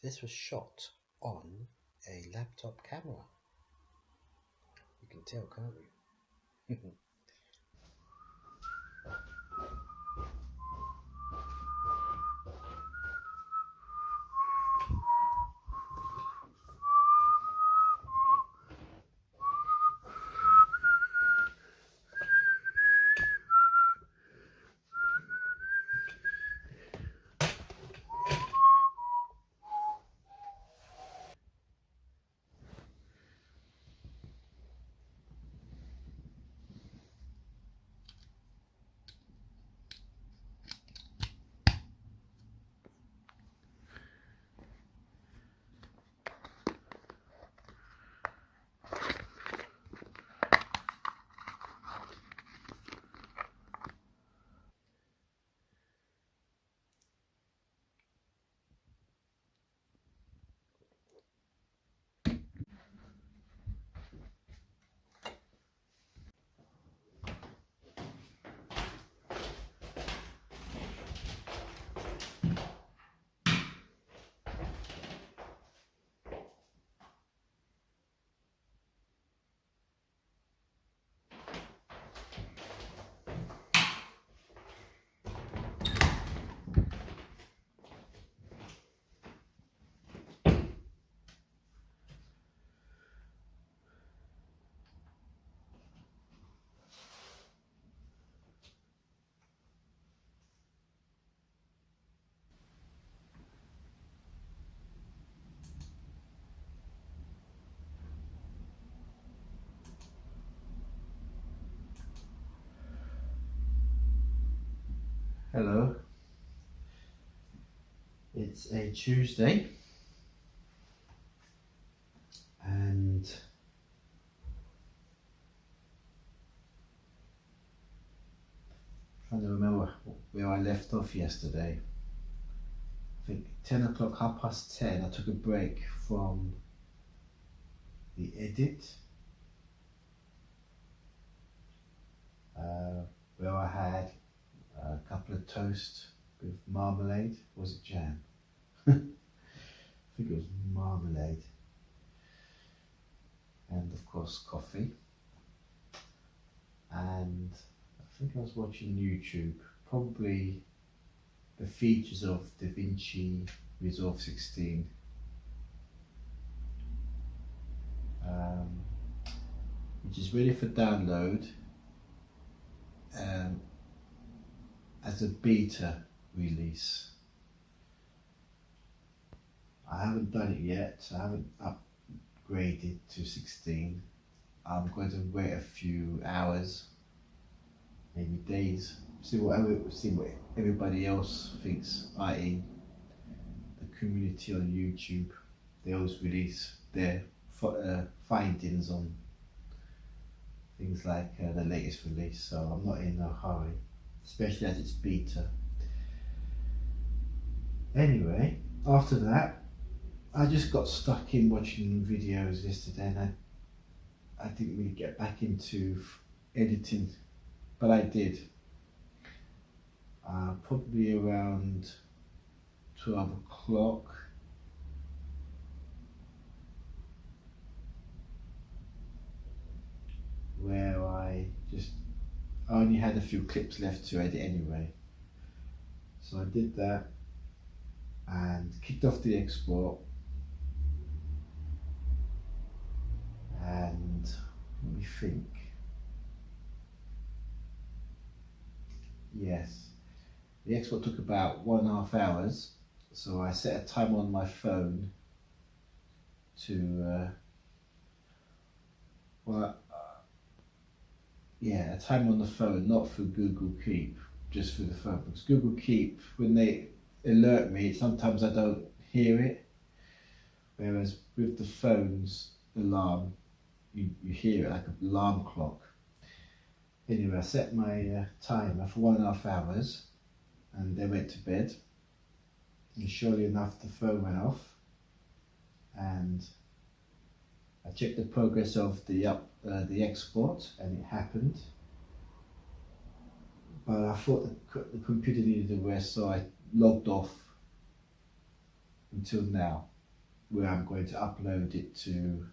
This was shot on a laptop camera. You can tell, can't you? Hello, it's a Tuesday and I'm trying to remember where I left off yesterday. I think 10 o'clock, 10:30, I took a break from the edit where I had a couple of toast with marmalade. Was it jam? I think it was marmalade, and of course coffee. And I think I was watching YouTube, probably the features of Davinci Resolve 16, which is ready for download as a beta release. I haven't done it yet, so I haven't upgraded to 16. I'm going to wait a few hours, maybe days, see what everybody else thinks, i.e. the community on YouTube. They always release their findings on things like the latest release, so I'm not in a hurry, especially as it's beta. Anyway, after that, I just got stuck in watching videos yesterday, and I didn't really get back into editing, but I did. Probably around 12 o'clock. Where I only had a few clips left to edit anyway. So I did that and kicked off the export, and let me think. Yes, the export took about 1.5 hours, so I set a timer on my phone to a timer on the phone, not through Google Keep, just through the phone, because Google Keep, when they alert me, sometimes I don't hear it, whereas with the phone's alarm, you hear it like an alarm clock. Anyway, I set my timer for 1.5 hours and then went to bed, and surely enough the phone went off, and I checked the progress of the export, and it happened, but I thought the computer needed a rest, so I logged off until now, where I'm going to upload it to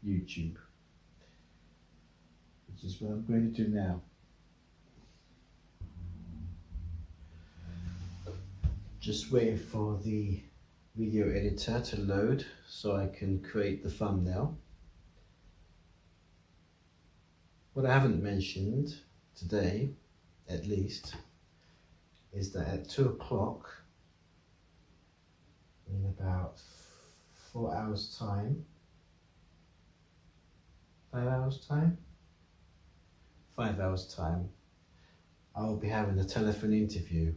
YouTube, which is what I'm going to do now. Just waiting for the video editor to load so I can create the thumbnail. What I haven't mentioned today, at least, is that at 2 o'clock, in about 4 hours time, 5 hours time, 5 hours time, I will be having a telephone interview,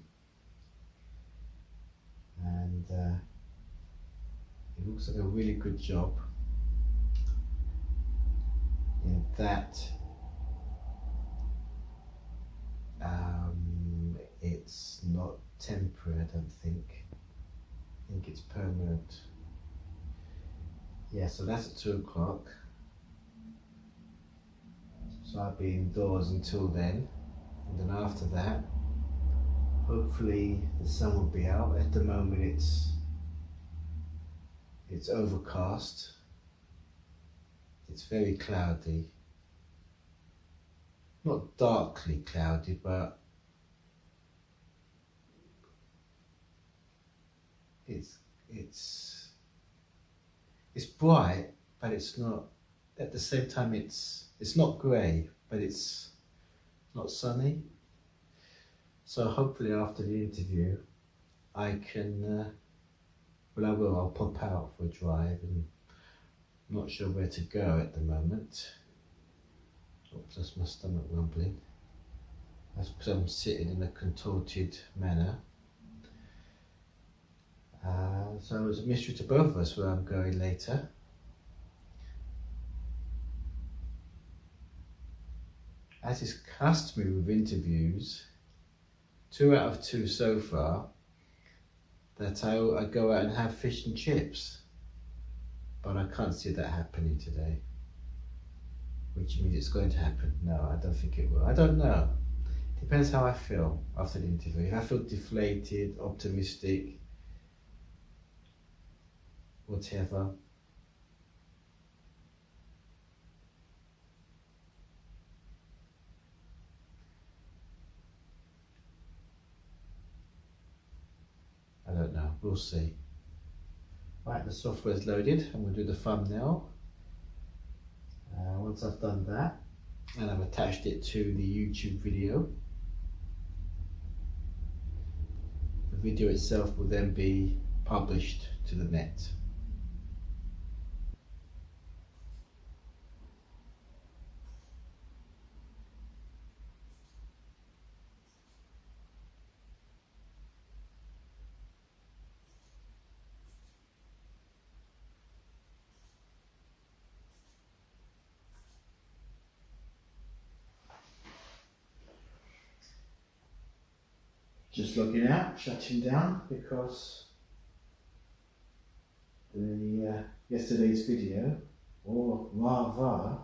and it looks like a really good job in that it's not temporary, I don't think. I think it's permanent. Yeah, so that's at 2 o'clock. So I'll be indoors until then. And then after that, hopefully the sun will be out. At the moment it's overcast. It's very cloudy. Not darkly cloudy, but it's bright, but it's not, at the same time it's not grey, but it's not sunny. So hopefully after the interview I can, I'll pop out for a drive, and I'm not sure where to go at the moment. Oops, that's my stomach rumbling. That's because I'm sitting in a contorted manner. So it's a mystery to both of us where I'm going later. As is customary with interviews, 2 out of 2 so far, that I go out and have fish and chips. But I can't see that happening today. Which means it's going to happen. No, I don't think it will. I don't know. Depends how I feel after the interview. If I feel deflated, optimistic, whatever, I don't know. We'll see. Right, the software is loaded. I'm going to do the thumbnail. Once I've done that, and I've attached it to the YouTube video, the video itself will then be published to the net. Just logging out, shutting down, because the yesterday's video, or rather,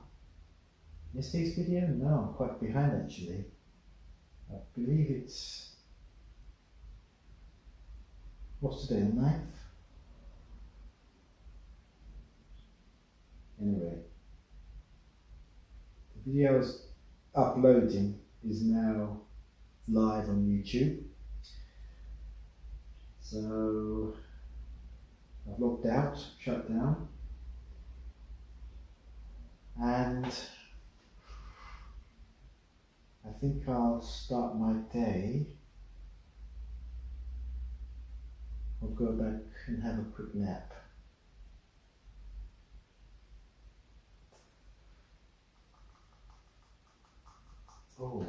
yesterday's video? No, I'm quite behind actually. I believe it's, what's today, the 9th? Anyway, the video is uploading is now live on YouTube. So I've logged out, shut down, and I think I'll start my day. I'll go back and have a quick nap. Oh.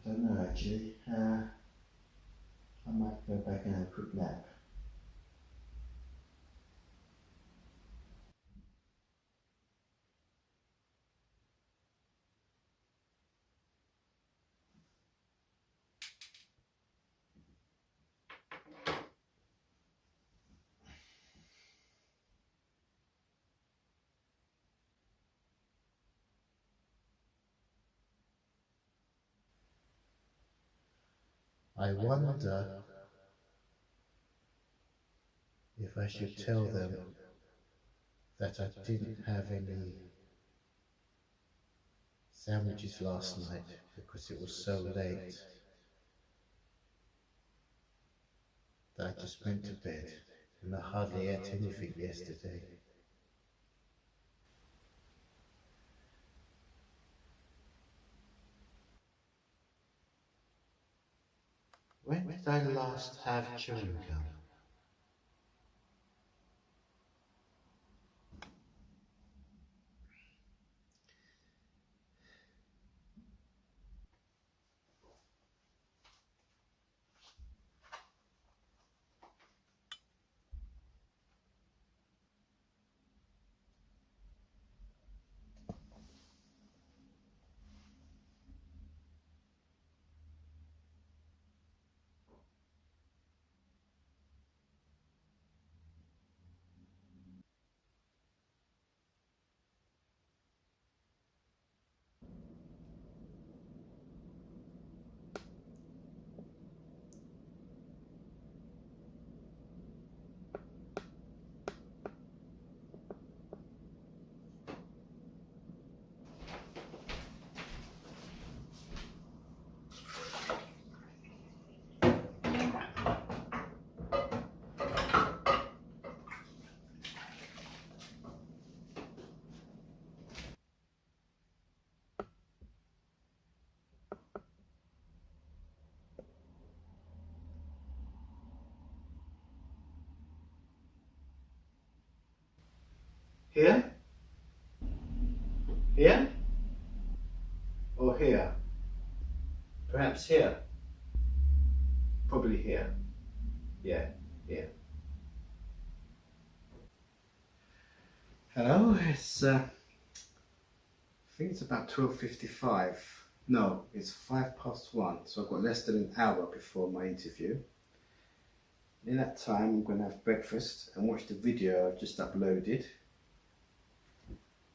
I don't know actually. I might go back and have a quick nap. I wonder if I should tell them that I didn't have any sandwiches last night because it was so late that I just went to bed and I hardly ate anything yesterday. When did I last have chewing gum? Here? Here? Or here? Perhaps here? Probably here. Yeah, here. Hello, it's I think it's about 12:55. No, it's 1:05, so I've got less than an hour before my interview. In that time, I'm going to have breakfast and watch the video I've just uploaded.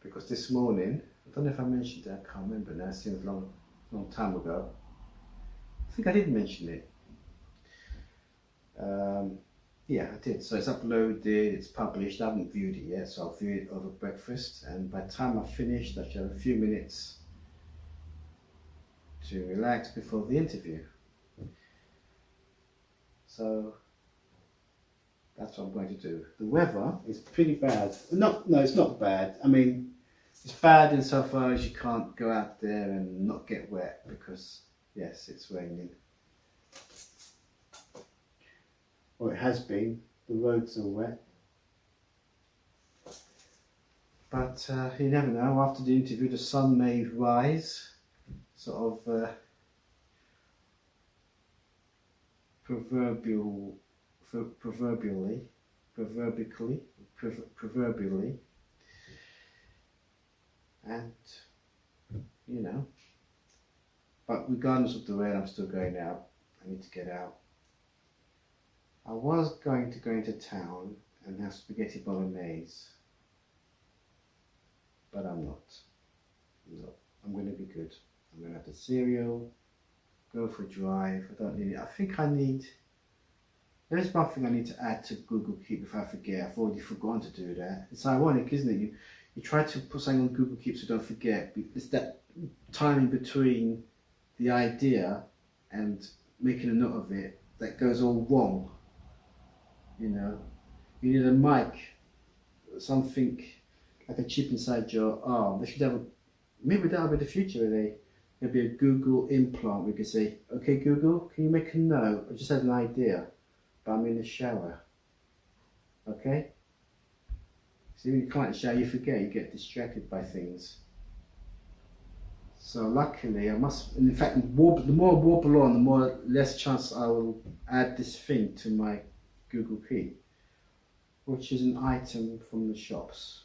Because this morning, I don't know if I mentioned it, I can't remember now, it seems a long time ago. I think I did mention it. Yeah, I did. So it's uploaded, it's published, I haven't viewed it yet, so I'll view it over breakfast. And by the time I've finished, I should have a few minutes to relax before the interview. So that's what I'm going to do. The weather is pretty bad. No, it's not bad. I mean, it's bad insofar as you can't go out there and not get wet because, yes, it's raining. Well, it has been. The roads are wet. But you never know. After the interview, the sun may rise, sort of proverbially, and you know. But regardless of the rain, I'm still going out. I need to get out. I was going to go into town and have spaghetti bolognese, but I'm not. No, I'm going to be good. I'm going to have the cereal, go for a drive. I don't need it. I think I need, there is one thing I need to add to Google Keep if I forget. I've already forgotten to do that. It's ironic, isn't it? You try to put something on Google Keep so don't forget. It's that timing between the idea and making a note of it that goes all wrong. You know, you need a mic, something like a chip inside your arm. They should have maybe that'll be the future. There'll be a Google implant. We could say, okay, Google, can you make a note? I just had an idea, but I'm in the shower. Okay? See, when you come out of the shower, you forget, you get distracted by things. So luckily, I must, in fact, the more I wobble on, the less chance I will add this thing to my Google Keep, which is an item from the shops.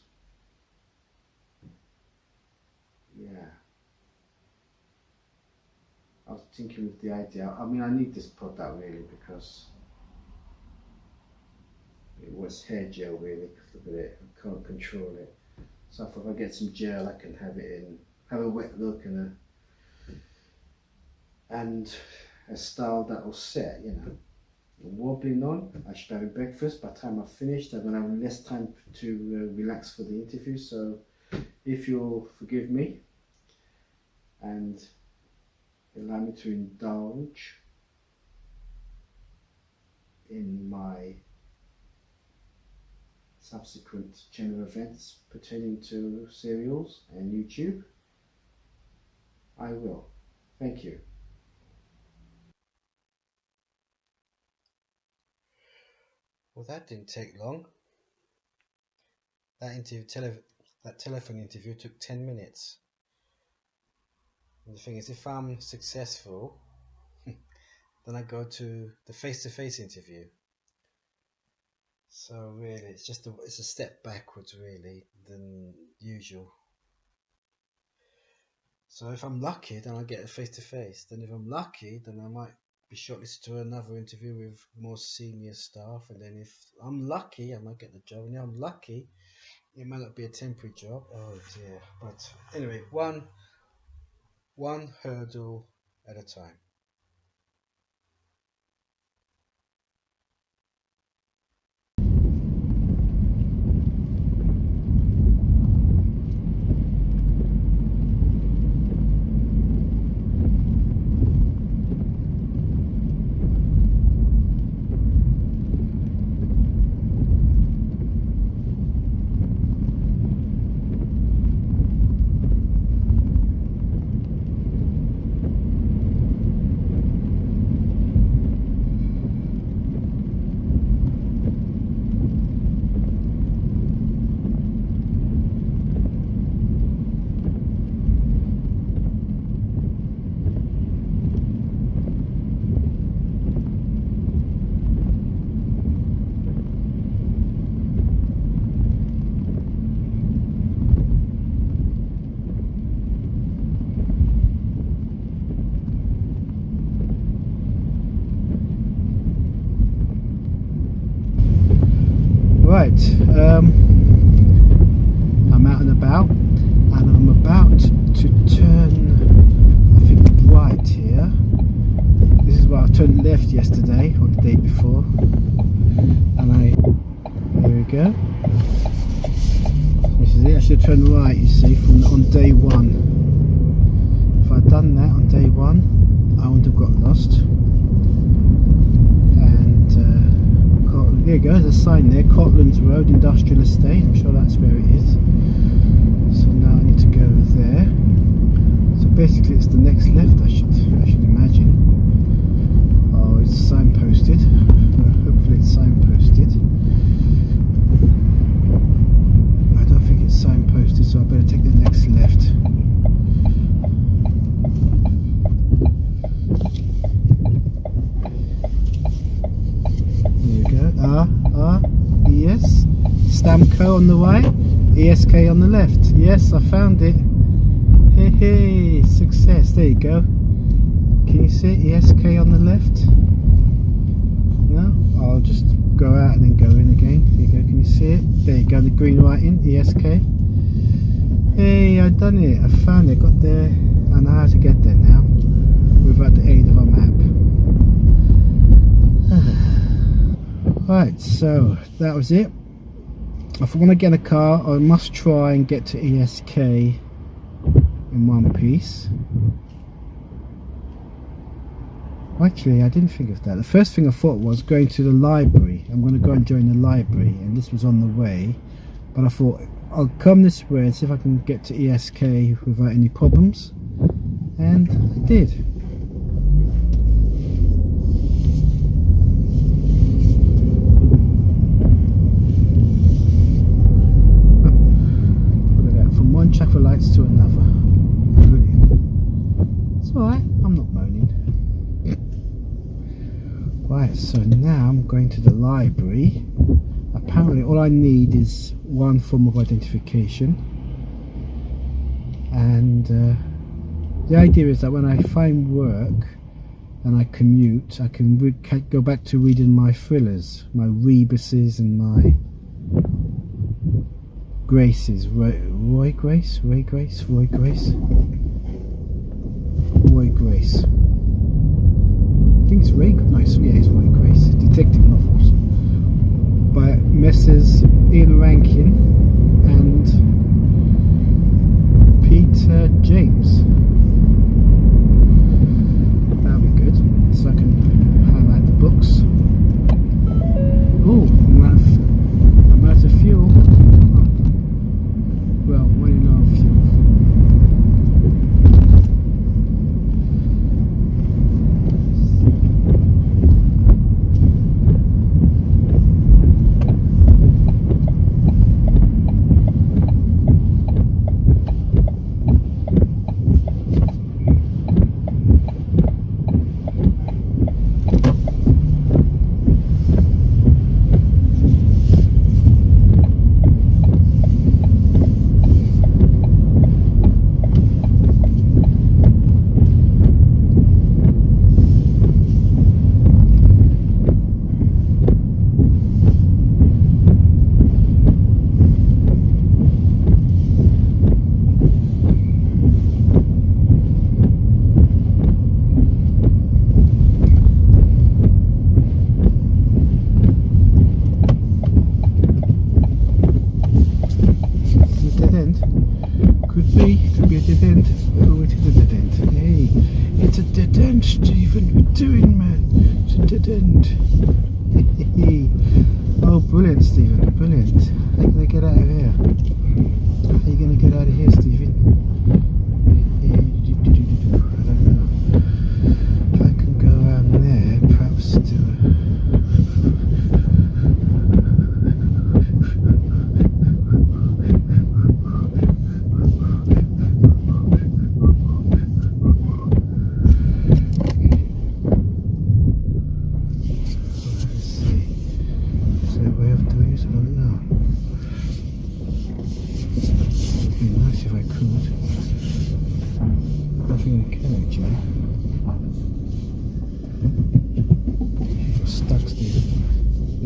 Yeah. I was thinking of the idea. I mean, I need this product really because it was hair gel really. Look at it, I can't control it. So if I get some gel, I can have it in, have a wet look and a style that will set, you know. I'm wobbling on. I should have breakfast. By the time I've finished, I'm going to have less time to relax for the interview. So if you'll forgive me and allow me to indulge in my subsequent general events pertaining to serials and YouTube, I will. Thank you. Well, that didn't take long. That telephone interview took 10 minutes. And the thing is, if I'm successful, then I go to the face-to-face interview. So really, it's a step backwards really than usual. So if I'm lucky, then I get a face-to-face. Then if I'm lucky, then I might be shortlisted to another interview with more senior staff. And then if I'm lucky, I might get the job. And if I'm lucky, it might not be a temporary job. Oh dear. But anyway, one hurdle at a time. Right, I'm out and about, and I'm about to turn, I think, right here. This is where I turned left yesterday, or the day before, and here we go. This is it. I should turn right, you see, on day one. If I'd done that on day one, I wouldn't have got lost. There you go, there's a sign there, Cotlands Road Industrial Estate. I'm sure that's where it is. So now I need to go there. So basically it's the next left, I should imagine. Oh, it's signposted. Hopefully it's signposted. I don't think it's signposted, so I better take the next left. Yes, Stamco on the right, ESK on the left. Yes, I found it. Hey, hey, success. There you go. Can you see it? ESK on the left? No? I'll just go out and then go in again. There you go. Can you see it? There you go. The green writing, ESK. Hey, I've done it. I found it. Got there. I know how to get there now without the aid of a map. Right, so that was it. If I want to get a car, I must try and get to ESK in one piece. Actually, I didn't think of that. The first thing I thought was going to the library. I'm going to go and join the library, and this was on the way. But I thought, I'll come this way and see if I can get to ESK without any problems. And I did. One traffic lights to another. Brilliant. It's alright, I'm not moaning. Right, so now I'm going to the library. Apparently all I need is one form of identification. And the idea is that when I find work and I commute, I can go back to reading my thrillers, my Rebuses and my Graces, Roy Grace. think it's Ray. No, it's Ray Grace. Detective novels by Messrs. Ian Rankin and Peter James. That'll be good. So I can highlight the books. Oh, I'm out of fuel. Well, running out of fuel. Could be a dead end. Oh, it is a dead end. Hey, it's a dead end, Stephen. What are you doing, man? It's a dead end. Oh, brilliant, Stephen. Brilliant. How can I get out of here? How are you going to get out of here, Stephen? I don't know. If I can go around there, perhaps do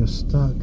stuck.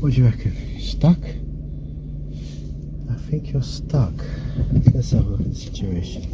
What do you reckon? Stuck? I think you're stuck. Let's have a look at the situation.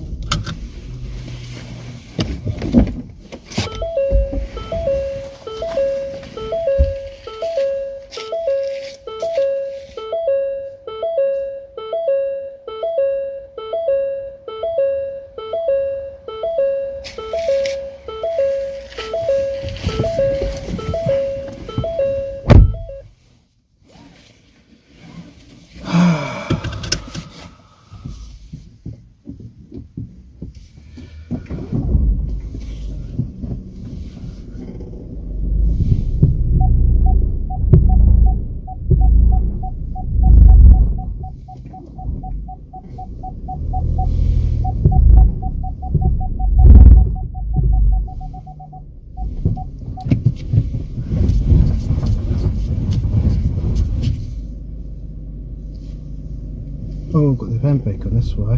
Oh, I've got the van brake on, that's why.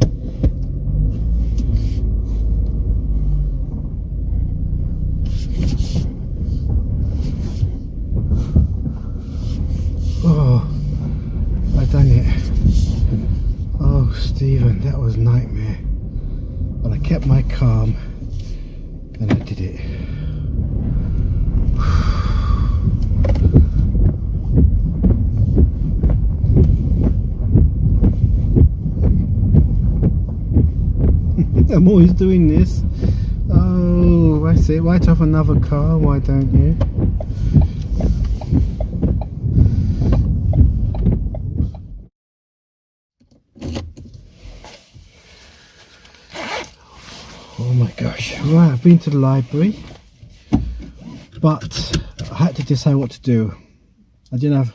Oh, I done it. Oh, Stephen, that was a nightmare. But I kept my calm and I did it. I'm always doing this. Oh, I see. Write off another car, why don't you? Oh my gosh. Right, I've been to the library. but I had to decide what to do. I didn't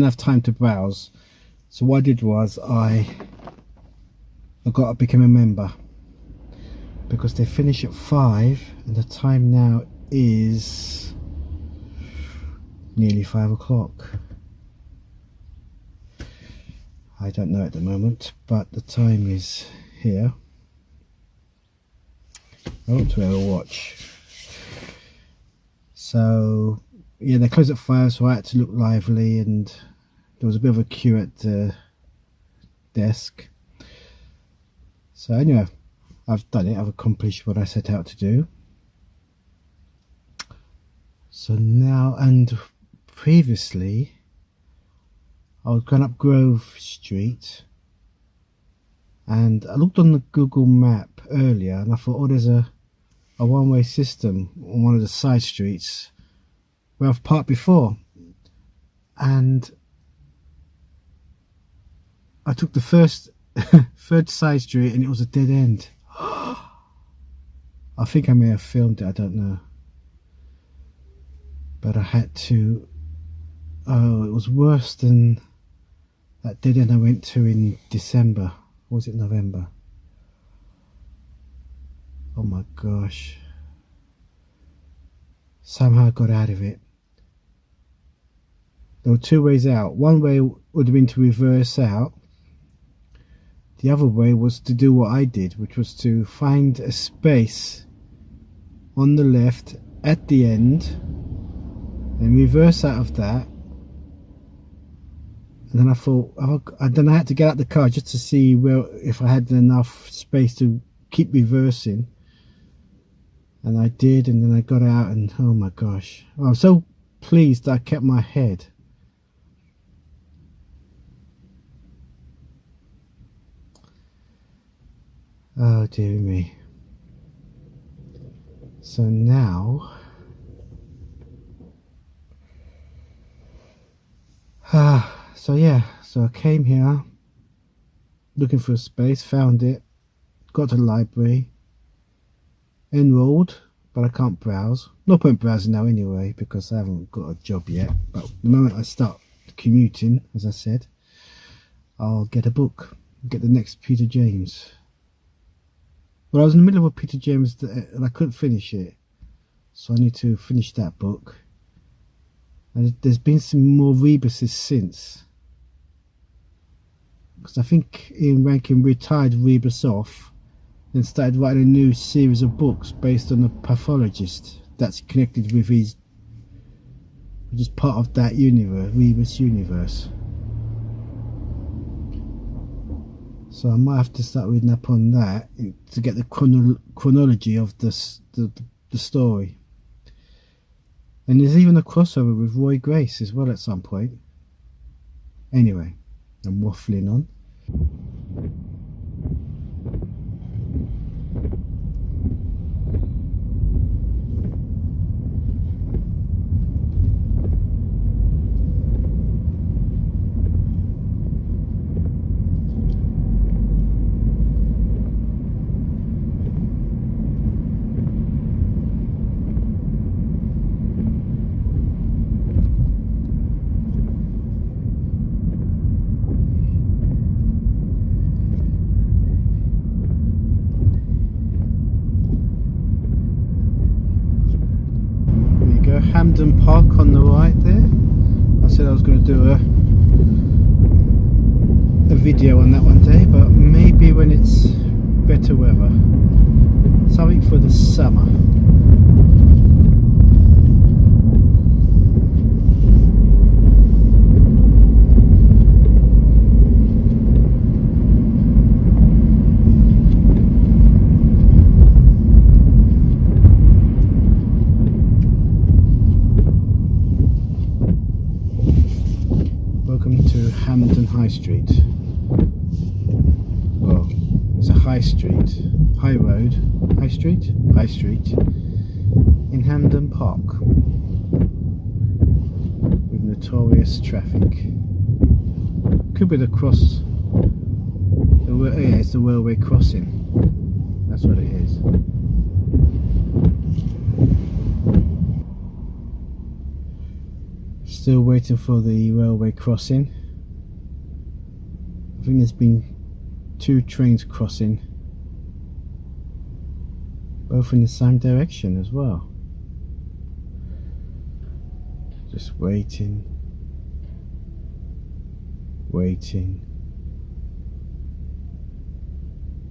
have time to browse. So what I did was I became a member, because they finish at 5 and the time now is nearly 5 o'clock. I don't know at the moment, but the time is here. I want to wear a watch. So yeah, they close at 5, so I had to look lively, and there was a bit of a queue at the desk. So anyway, I've done it. I've accomplished what I set out to do. So now, and previously I was going up Grove Street, and I looked on the Google map earlier and I thought, oh, there's a one-way system on one of the side streets where I've parked before, and I took the third side street and it was a dead end. I think I may have filmed it, I don't know, but I had to. Oh, it was worse than that dead end I went to in December, or was it November? Oh my gosh. Somehow I got out of it. There were two ways out. One way would have been to reverse out. The other way was to do what I did, which was to find a space on the left at the end and reverse out of that. And then I thought, then I had to get out the car just to see if I had enough space to keep reversing. And I did, and then I got out, and oh my gosh, I'm so pleased that I kept my head. Oh dear me. So now so yeah, so I came here looking for a space, found it, got to the library, enrolled, but I can't browse. No point browsing now anyway, because I haven't got a job yet. But the moment I start commuting, as I said, I'll get a book, get the next Peter James. Well, I was in the middle of a Peter James and I couldn't finish it, so I need to finish that book. And there's been some more Rebuses since, because I think Ian Rankin retired Rebus off and started writing a new series of books based on a pathologist that's connected with his, which is part of that universe, Rebus universe. So I might have to start reading up on that to get the chronology of the story. And there's even a crossover with Roy Grace as well at some point. Anyway, I'm waffling on. Hamden Park on the right there. I said I was going to do a video on that one day, but maybe when it's better weather. Something for the summer. Hamden High Street. Well, it's a high street, high road, high street in Hamden Park with notorious traffic. Could be the cross. Yeah, it's the railway crossing. That's what it is. Still waiting for the railway crossing. I think there's been 2 trains crossing, both in the same direction as well. Just waiting, waiting,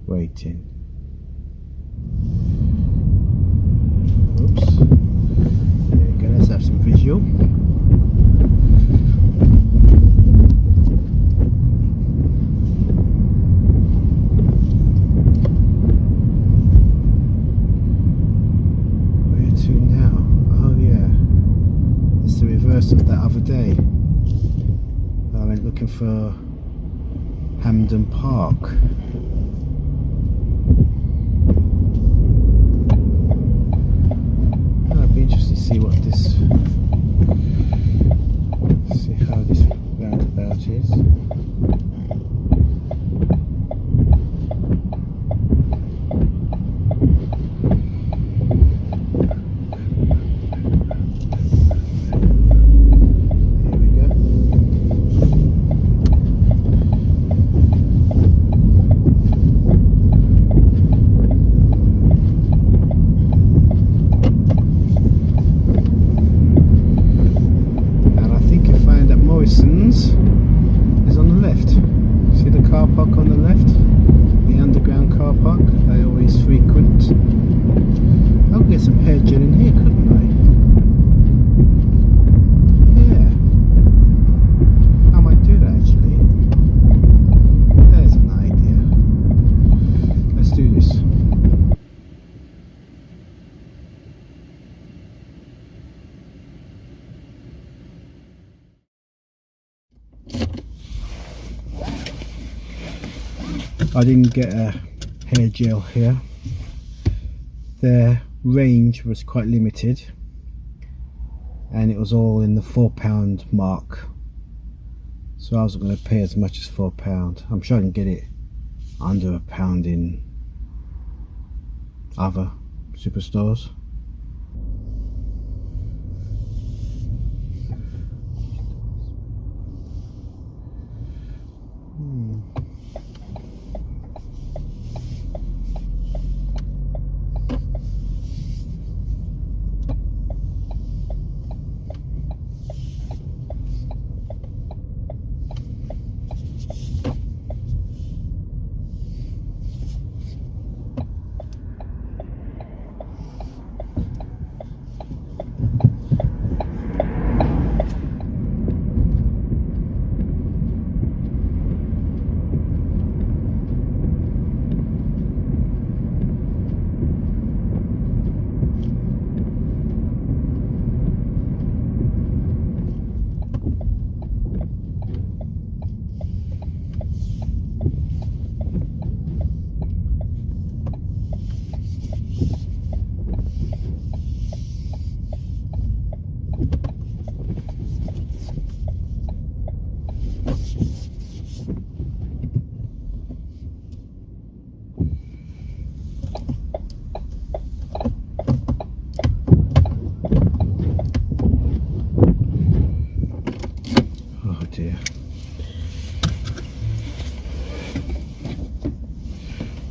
waiting. Oops. There we go, let's have some visual. Where to now? Oh yeah. It's the reverse of that other day. I went looking for Hampden Park. It'd be interesting to see what this, see how this roundabout is. Is on the left. See the car park on the left? The underground car park I always frequent. I could get some hair gel in here, couldn't I? Yeah. I might do that actually. There's an idea. Let's do this. I didn't get a hair gel here. Their range was quite limited and it was all in the £4 mark, so I wasn't going to pay as much as £4. I'm sure I can get it under £1 in other superstores.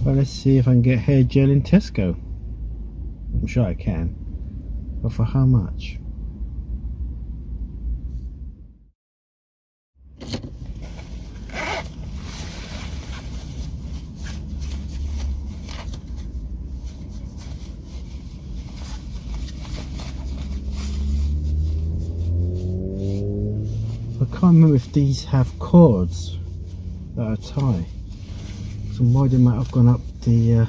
Well, let's see if I can get hair gel in Tesco. I'm sure I can, but for how much? I can't remember if these have cords that are tie. So why they might have gone up the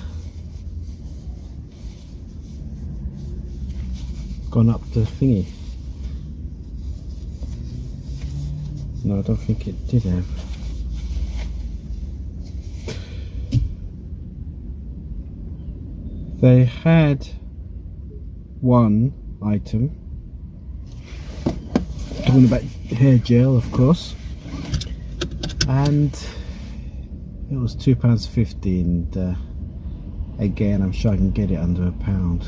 thingy. No, I don't think it did have. They had one item. Talking about hair gel, of course, and it was £2.50, and again I'm sure I can get it under £1.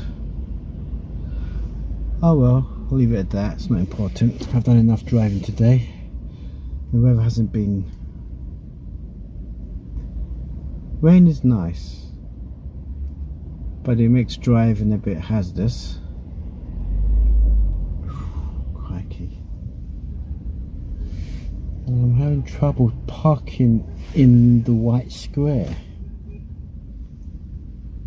Oh well, I'll leave it at that. It's not important. I've done enough driving today. The weather hasn't been... Rain is nice, but it makes driving a bit hazardous. Crikey. And I'm having trouble parking in the white square.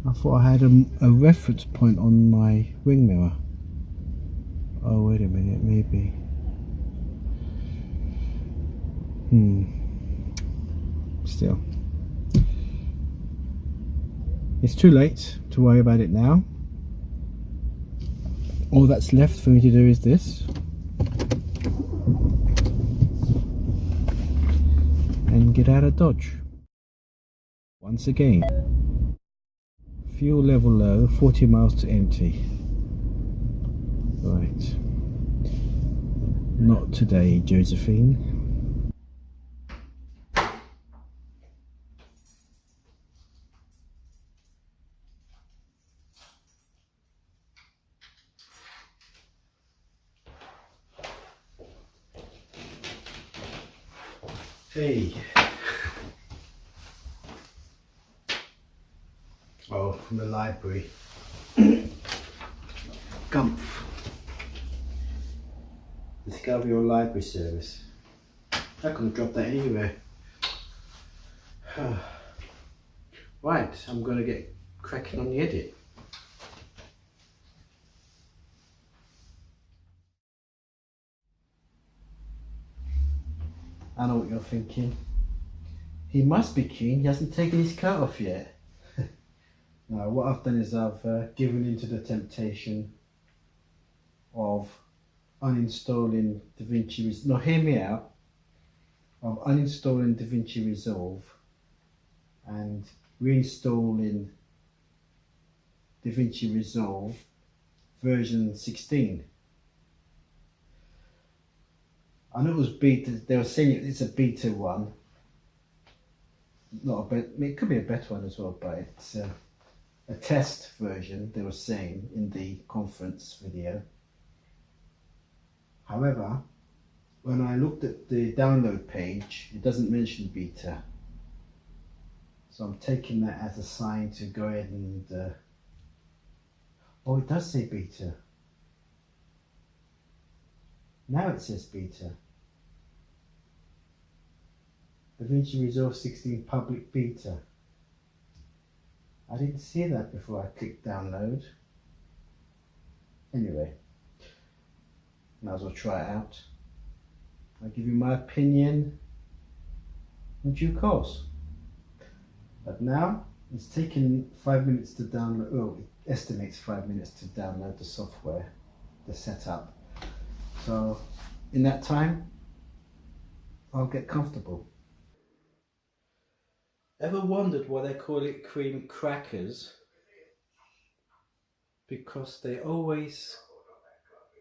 I thought I had a reference point on my ring mirror. Oh, wait a minute, maybe. Still. It's too late to worry about it now. All that's left for me to do is this. And get out of Dodge. Once again. Fuel level low, 40 miles to empty. Right. Not today, Josephine. Hey. Oh, from the library. Gumph. Discover your library service. I could have dropped that anywhere. Right, I'm going to get cracking on the edit. I know what you're thinking. He must be keen, he hasn't taken his coat off yet. Now, what I've done is I've given into the temptation of uninstalling Davinci Resolve. Now, hear me out. Of uninstalling Davinci Resolve and reinstalling Davinci Resolve version 16. I know it was beta. They were saying it's a beta one. Not a bit. I mean, it could be a better one as well, but it's a test version, they were saying in the conference video. However, when I looked at the download page, it doesn't mention beta. So I'm taking that as a sign to go ahead and... oh, it does say beta. Now it says beta. Davinci Resolve 16 public beta. I didn't see that before I clicked download. Anyway, might as well try it out. I'll give you my opinion in due course. But now it's taken 5 minutes to download. Oh, it estimates 5 minutes to download the software, the setup. So in that time, I'll get comfortable. Ever wondered why they call it cream crackers? Because they always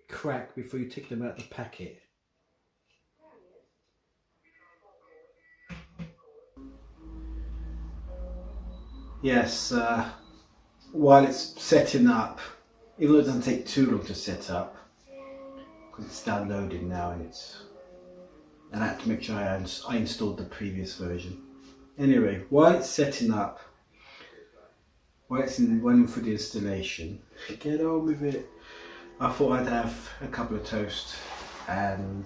crack before you take them out of the packet. Yes, while it's setting up, even though it doesn't take too long to set up, because it's downloading now and I had to make sure I installed the previous version. Anyway, while it's setting up, while it's running for the installation, get on with it. I thought I'd have a couple of toast and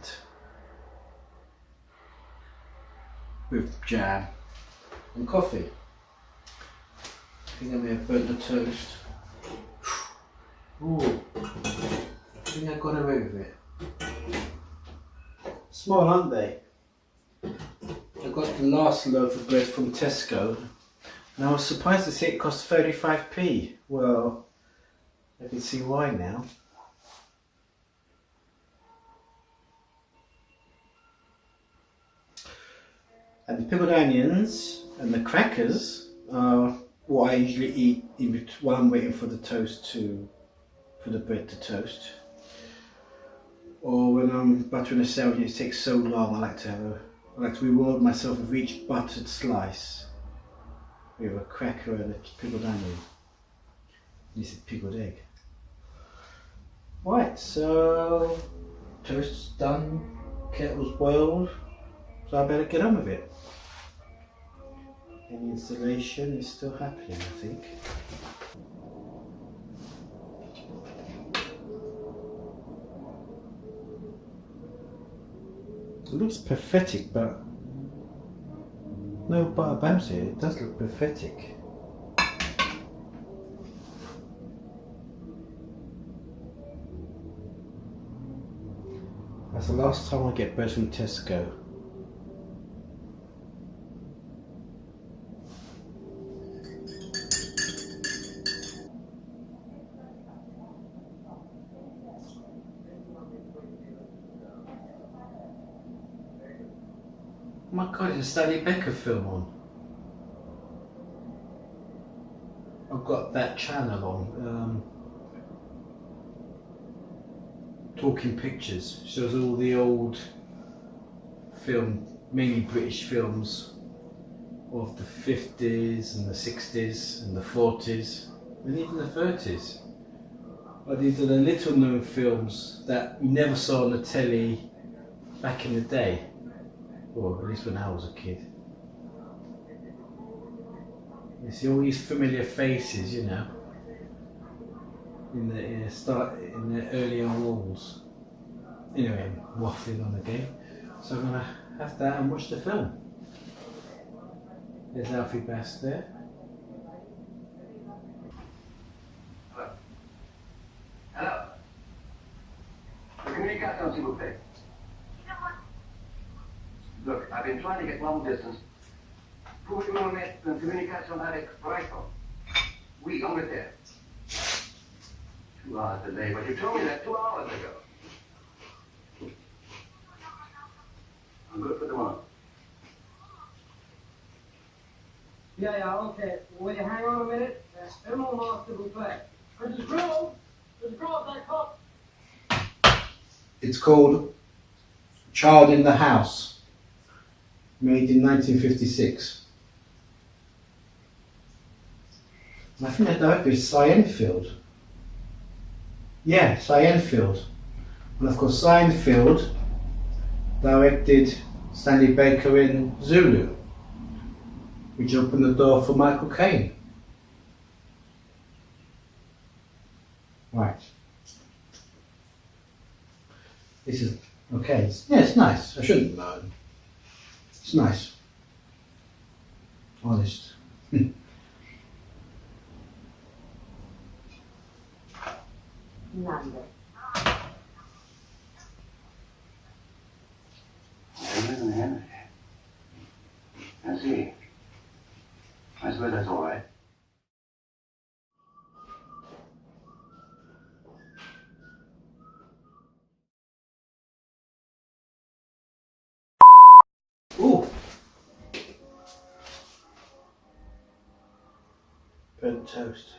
with jam and coffee. I think I may have burnt the toast. Ooh, I think I got away with it. Small, aren't they? I got the last loaf of bread from Tesco and I was surprised to see it cost 35p. Well, I can see why now. And the pickled onions and the crackers are what I usually eat while I'm waiting for the for the bread to toast. Or when I'm buttering a sandwich, it takes so long. I like to reward myself with each buttered slice with a cracker and a pickled onion. This is pickled egg. Right, so toast's done, kettle's boiled, so I better get on with it. And the installation is still happening, I think. It looks pathetic, but no but about it, it does look pathetic. That's the last time I get bread from Tesco. Oh my god, it's a Stanley Baker film on. I've got that channel on, Talking Pictures. Shows all the old film, mainly British films of the 50s and the 60s and the 40s and even the 30s. But these are the little known films that you never saw on the telly back in the day. Or at least when I was a kid. You see all these familiar faces, you know, in the earlier roles. Anyway, I'm waffling on again, so I'm gonna have that and watch the film. There's Alfie Bass there. Hello. Hello. The communication, s'il vous plaît. Look, I've been trying to get long distance. Pouvez-vous me mettre en communication avec Brighton? Oui, Angleterre. 2 hours delay, but you told me that 2 hours ago. I'm good for tomorrow. Yeah, okay. Will you hang on a minute? Un moment, s'il vous plaît. Mrs. Grove, that cup. It's called Child in the House. Made in 1956. And I think the director is Cy Enfield. Yeah, Cy Enfield. And of course Cy Enfield directed Stanley Baker in Zulu, which opened the door for Michael Caine. Right. This is, okay, it's nice. I shouldn't moan. It's nice. Honest. Number. I see. I suppose that's all right. Ooh. Burnt toast.